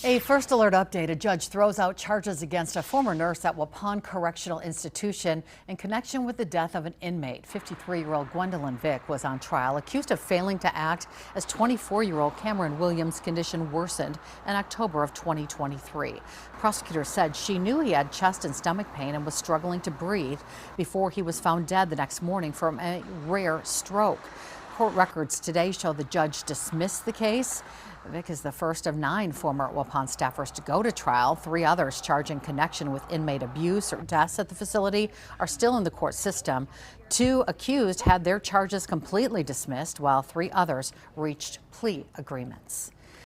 A first alert update. A judge throws out charges against a former nurse at Waupun Correctional Institution in connection with the death of an inmate. 53-year-old Gwendolyn Vick was on trial, accused of failing to act as 24-year-old Cameron Williams' condition worsened in October of 2023. Prosecutors said she knew he had chest and stomach pain and was struggling to breathe before he was found dead the next morning from a rare stroke. Court records today show the judge dismissed the case. Vick is the first of 9 former Waupun staffers to go to trial. 3 others charged in connection with inmate abuse or deaths at the facility are still in the court system. 2 accused had their charges completely dismissed, while 3 others reached plea agreements.